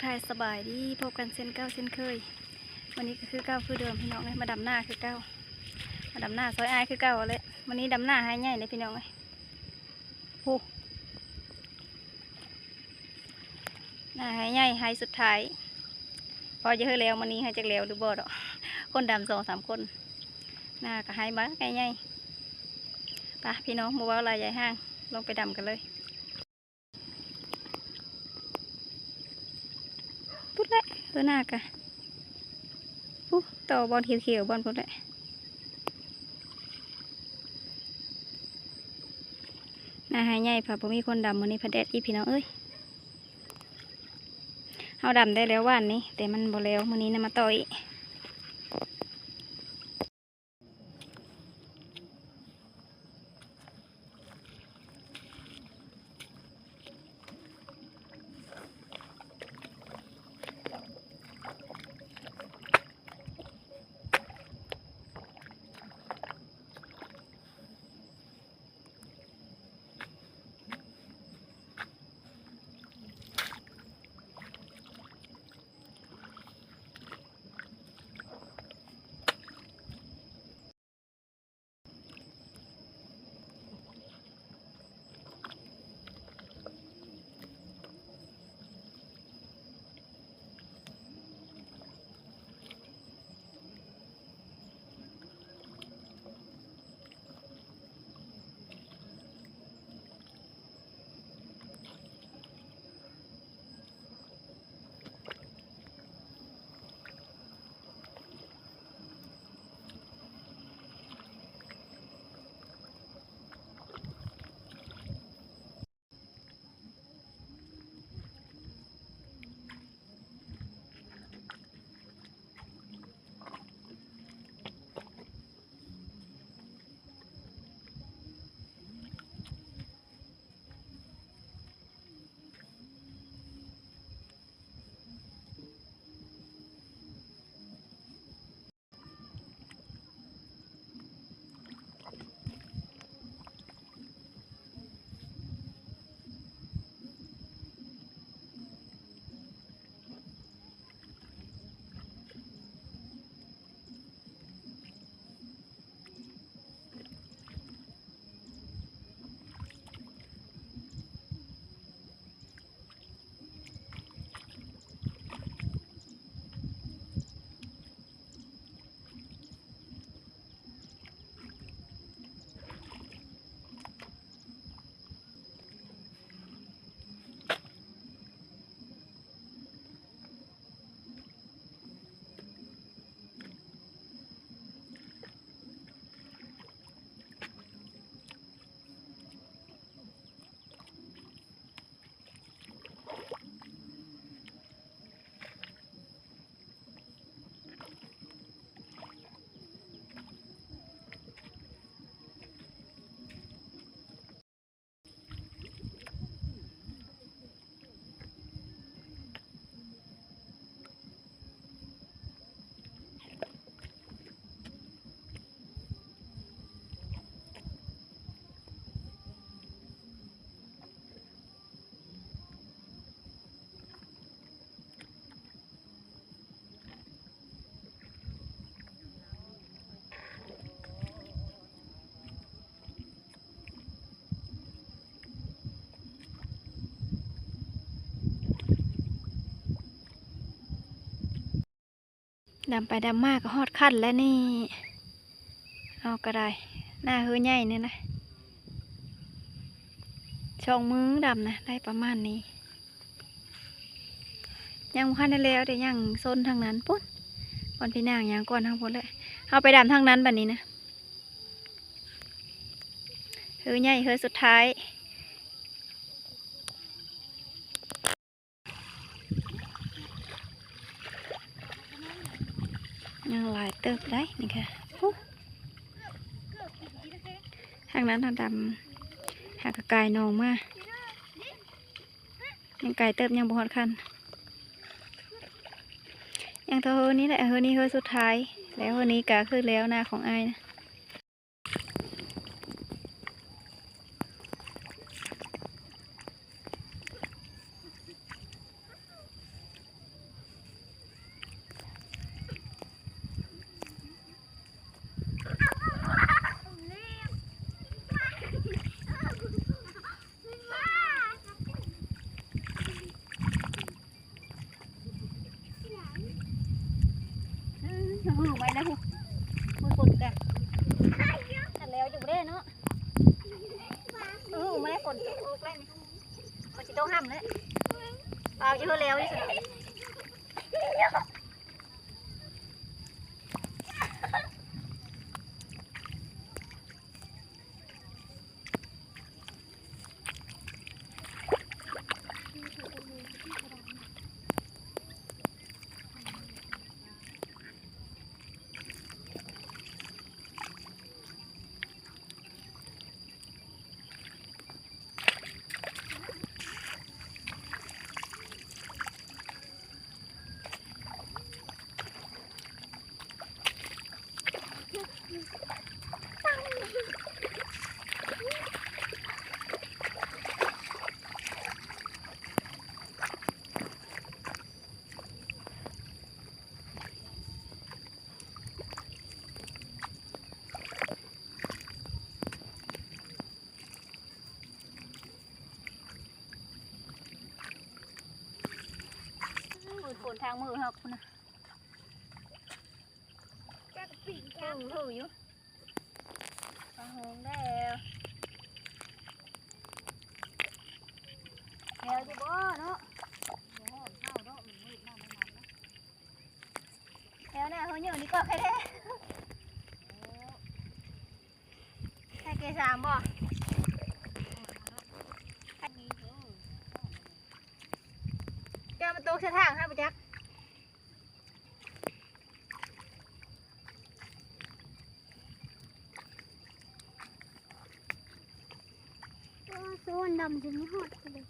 ทายสบายดีพบกันเช่นเก้าเช่นเคยวันนี้ก็คือเก้าคือเดิมพี่น้องเลยมาดำหน้าคือเก้ามาดำหน้าซอยอายคือเก้าเลยวันนี้ดำหน้าให้ใหญ่เลยพี่น้องเลยโอ้หน้าให้ใหญ่ให้สุดท้ายพอจะเฮแล้ววันนี้ให้จักแล้วหรือบ่ดอกคนดำ2-3คนหน้าก็ให้บ้าใหญ่ๆไปพี่น้องมาว่าลายใหญ่ห้างลงไปดำกันเลยปุ๊บเลยหน้ากะปุ๊บต่อบอลเขียวๆบอลปุ๊บเลยหน้าหายใหญ่ผ่าผมมีคนดำวันนี้พัดแดดอีพี่น้องเอ้ยเอาดำได้แล้ววันนี้แต่มันบ่แล้ววันนี้นะมาต่อยดำไปดำมากก็ฮอดขั้นแล้วนี่เอาก็ได้หน้าเฮือใหญ่เนี่ยนะช่องมือดำนะได้ประมาณนี้ยังขั้นได้แล้วแต่ยังโซนทางนั้นปุ๊บอลพี่นางยังก่อนทางพ้นเลยเอาไปดำทางนั้นแบบนี้นะเฮือใหญ่เฮือสุดท้ายยังหลายเติบได้นี่ค่ะทางนั้นทางดำหากกายนองมายังไก่เติบยังบอดคันยังเท่าเฮอนี้แหละเฮอนี้เฮอสุดท้ายแล้วเฮอนี้ก็คือแล้วหน้าของอายนะ ก็จะต้องห้ามเลยเอาจะเฮือแล้วนี่สิฝนทางมือครับคุณนะหูอยู่ฟังหงแล้วแล้วจะบ่เนาะแล้วเนี่ยเขาเหนียวนี่ก็แค่ได้แค่เกสามบ่แกมันโตกเส้นทางให้ปะจ๊กโซนดำจนไม่หอดเลย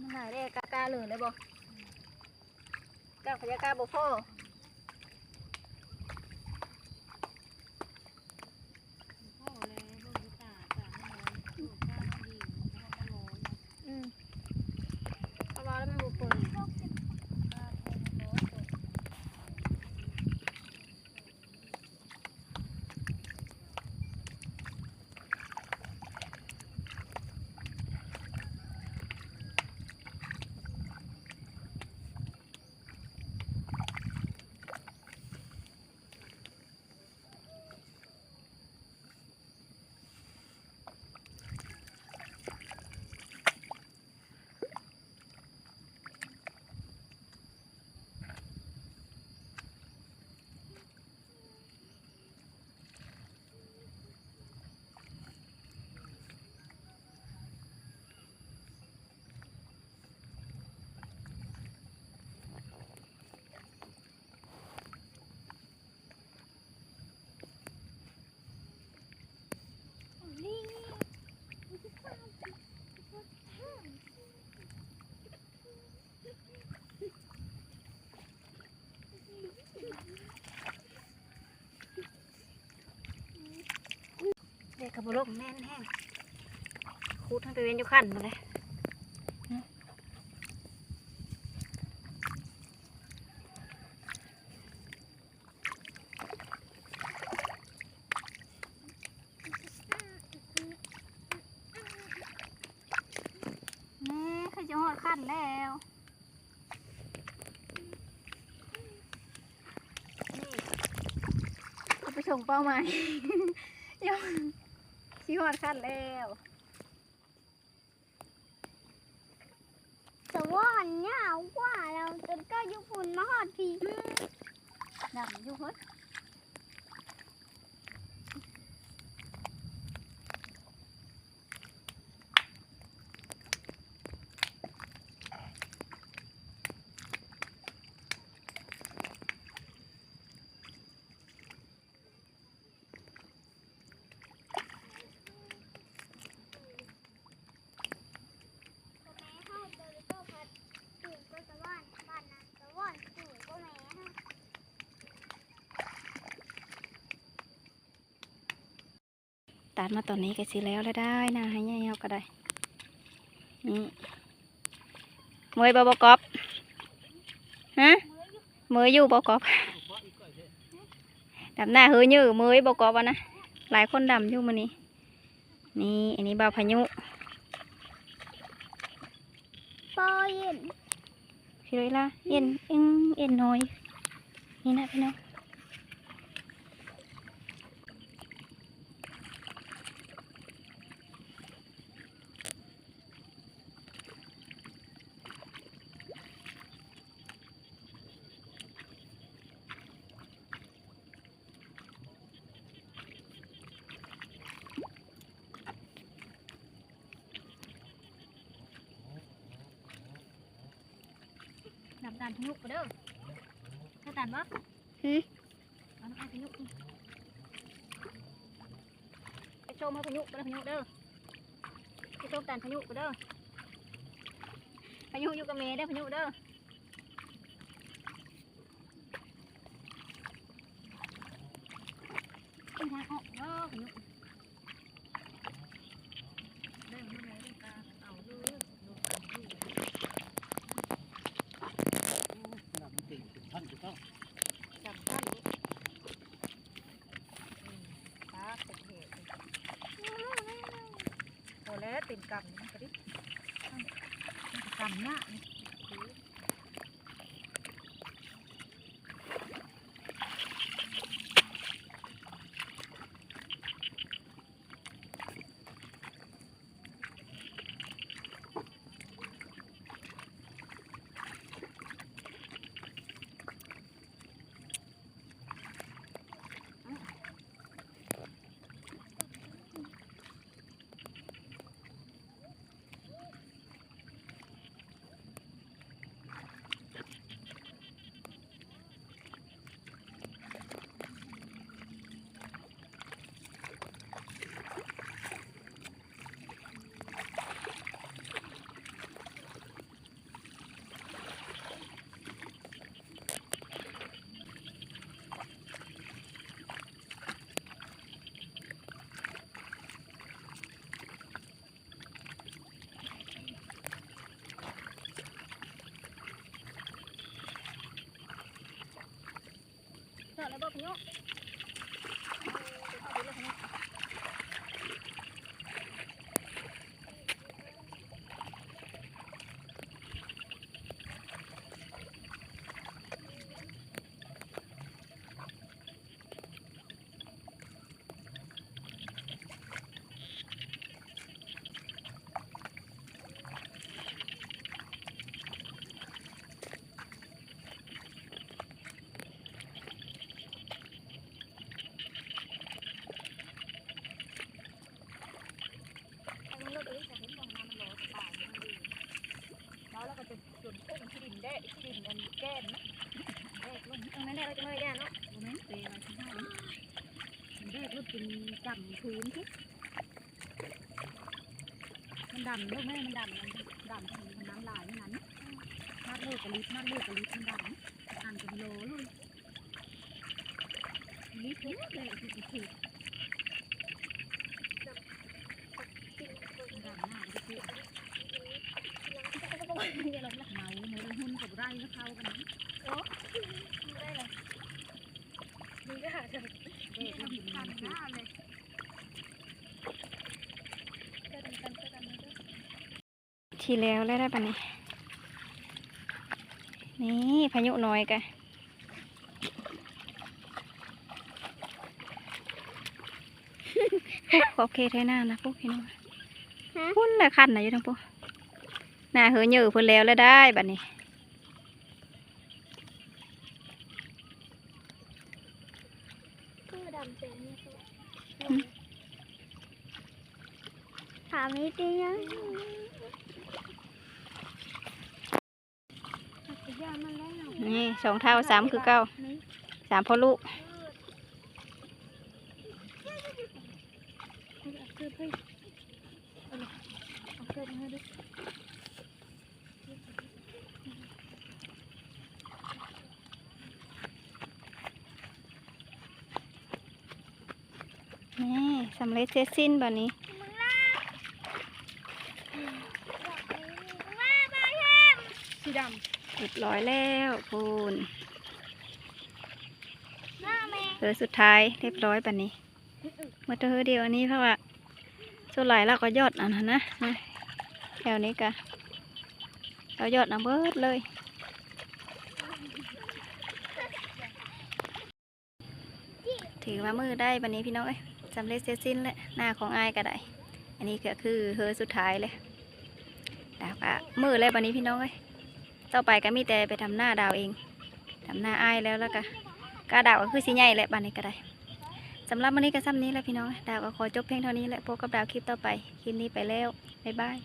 มันหายได้กล้าเลยเลยบ่กล้าขยะกล้าบ่พ่อพอรอแล้วมันบุกปืนเด็กกระโปรงแน่นแห้งคูดทั้งตะเวนอยู่ขั้นมาเลยนี่เขาจะหอดขั้นแล้วนี่เขาไปส่งเป้าหมายยังชิหอดขั้นแล้วแต่ว่าเนี่ยว่าเราจนก็ยุฝุ่นมาหอดพี่ ดำอยู่เฮ้ย ตัดมาตอนนี้ก็สิแล้วได้นะให้ใหญ่เอาก็ได้นี่เมยบกอบฮะเมยอยู่บกอบดำหน้าเฮือยื้อเมยบกอบอ่ะนะหลายคนดำอยู่มื้อนี้นี่อันนี้บ่าวพายุ ปอเย็น พี่เลยล่ะเอ็นเอ็นน้อยนี่นะพี่น้องดับดันพยุกไปเด้อถ้าดันวะเอาน้ำพยุกไปชมให้พยุกไปเด้อพยุกเด้อไปชมดันพยุกไปเด้อพยุกอยู่กับเมย์เด้อพยุกเด้อขึ้นทางออกเด้อพยุกเด้อมาเลยตาเอาดูจับตั้งปลาเป็นเหตุโอ้แล้วติ่มกำนี่ก็ดิกำเนี่ยเจอแล้วบ่พยุกแล้วก็จะส่วนพุ่งที่ดินได้ที่ดินมันแก้มนะแก้ลงตรงนั้นได้เราจะไม่ได้เนาะตรงนั้นเปย์อะไรที่ห้ามันได้รถเป็นจำพื้นที่มันดำลูกแม่มันดำมันน้ำลายนี่นั้นมากลูกกะลิบมันดำอ่านกับโลเลยลิบเยอะเลยคือดำหน้าก็คือเมาหุ้นกับไร่แล้วเข้ากันนะโอ้ได้เลยมีก็หาจะเด็กมันทำหน้าเลยทีแล้วได้ปะเนี่ยนี่พายุน้อยกันขอบเคไทยหน้านะพวกพี่น้องพุ่นละคันไหนอยู่ทั้งพวกน่าเหือเยอะพุ่นแล้วได้บัดนี้ถามนิดเดียวนี่2 เท่า 3คือเก้า3พ่อลูกนี่ สำเร็จเสร็จสิ้นบัดนี้ มึงล่ะว่าบาเทมสีด เรียบร้อยแล้วพูน ำหน้าแม่ เออสุดท้ายเรียบร้อยบัดนี้เมื่อเธอเดียวอันนี้เพราะว่าส่วนหลายเราก็ยอดอันนั้นนะแถวนี้กะเรายอดน้ำเบิดเลยถือว่ามือได้บัดนี้พี่น้องเอ้ยสำเร็จเสร็จสิ้นแล้วหน้าของอายก็ได้อันนี้ก็คือเฮอสุดท้ายเลยดาวก็มือแล้วบัดนี้พี่น้องเอ้ยต่อไปก็มีแต่ไปทำหน้าดาวเองทำหน้าอายแล้วก็กาดาวก็คือสีใหญ่แหละบัดนี้ก็ได้สำหรับวันนี้ก็ซ้ำนี้แหละพี่น้องดาวก็ขอจบเพียงเท่านี้แหละพบกับดาวคลิปต่อไปคลิปนี้ไปแล้วบ๊ายบาย